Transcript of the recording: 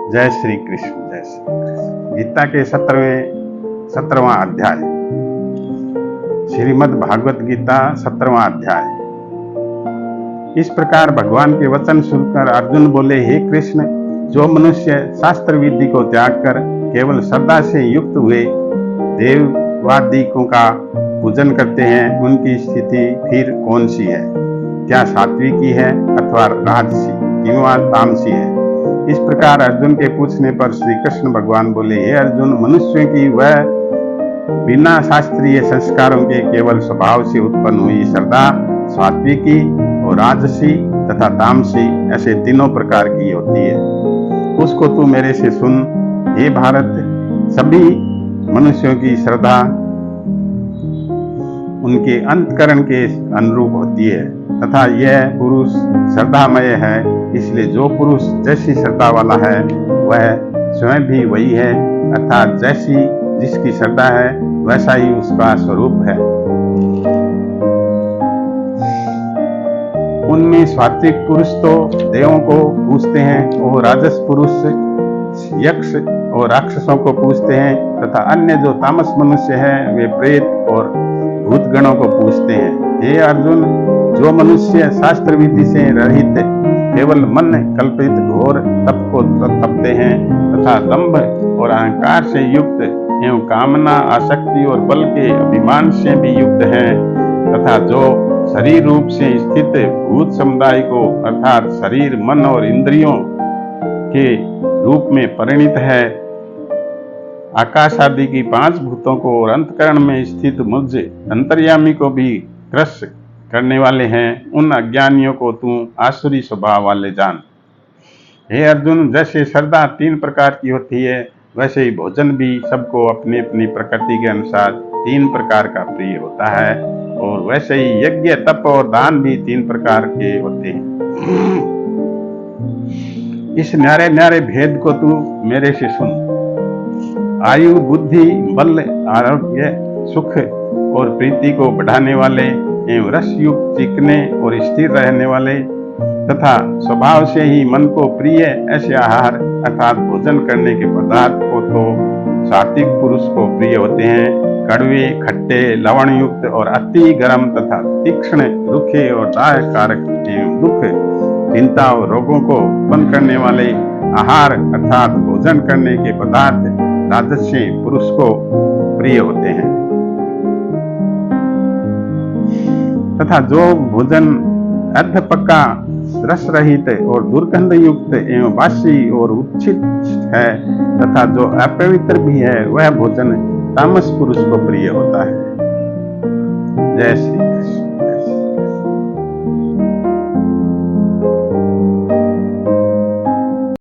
जय श्री कृष्ण। जय श्री कृष्ण। गीता के 17वां अध्याय, श्रीमद् भागवत गीता 17वां अध्याय। इस प्रकार भगवान के वचन सुनकर अर्जुन बोले, हे कृष्ण, जो मनुष्य शास्त्र विधि को त्याग कर केवल श्रद्धा से युक्त हुए देववादिकों का पूजन करते हैं, उनकी स्थिति फिर कौन सी है? क्या सात्विकी है अथवा राजसी किंवा तामसी है? इस प्रकार अर्जुन के पूछने पर श्री कृष्ण भगवान बोले, हे अर्जुन, मनुष्यों की वह बिना शास्त्रीय संस्कारों के केवल स्वभाव से उत्पन्न हुई श्रद्धा सात्विकी और राजसी तथा तामसी ऐसे तीनों प्रकार की होती है। उसको तू मेरे से सुन। हे भारत, सभी मनुष्यों की श्रद्धा उनके अंतकरण के अनुरूप होती है तथा यह पुरुष श्रद्धामय है। इसलिए जो पुरुष जैसी श्रद्धा वाला है वह स्वयं भी वही है, अर्थात जैसी जिसकी श्रद्धा है वैसा ही उसका स्वरूप है। उनमें सात्विक पुरुष तो देवों को पूजते हैं और राजस पुरुष यक्ष और राक्षसों को पूजते हैं तथा अन्य जो तामस मनुष्य है वे प्रेत और भूत गणों को पूजते हैं। हे अर्जुन, जो मनुष्य शास्त्र विधि से रहित केवल मन कल्पित घोर तप को तपते हैं तथा दंभ और अहंकार से युक्त एवं कामना आसक्ति और बल के अभिमान से भी युक्त हैं तथा जो शरीर रूप से स्थित भूत समुदाय को अर्थात शरीर, मन और इंद्रियों के रूप में परिणित है, आकाश आदि की 5 भूतों को और अंतकरण में स्थित मुझ अंतर्यामी को भी क्रश करने वाले हैं, उन अज्ञानियों को तू आसुरी स्वभाव वाले जान। हे अर्जुन, जैसे श्रद्धा 3 प्रकार की होती है वैसे ही भोजन भी सबको अपनी अपनी प्रकृति के अनुसार 3 प्रकार का प्रिय होता है और वैसे ही यज्ञ, तप और दान भी 3 प्रकार के होते हैं। इस न्यारे न्यारे भेद को तू मेरे से सुन। आयु, बुद्धि, बल, आरोग्य, सुख और प्रीति को बढ़ाने वाले एवं रस युक्त चिकने और स्थिर रहने वाले तथा स्वभाव से ही मन को प्रिय ऐसे आहार अर्थात भोजन करने के पदार्थ को तो सात्विक पुरुष को प्रिय होते हैं। कड़वे, खट्टे, लवण युक्त और अति गर्म तथा तीक्ष्ण, रुखे और दाह कारक एवं दुख, चिंता और रोगों को उत्पन्न करने वाले आहार अर्थात भोजन करने के पदार्थ राजसी पुरुष को प्रिय होते हैं तथा जो भोजन अर्ध पक्का, रस रहित और दुर्गंध युक्त एवं बासी और उच्छित है तथा जो अपवित्र भी है वह भोजन तामस पुरुष को प्रिय होता है। जय श्री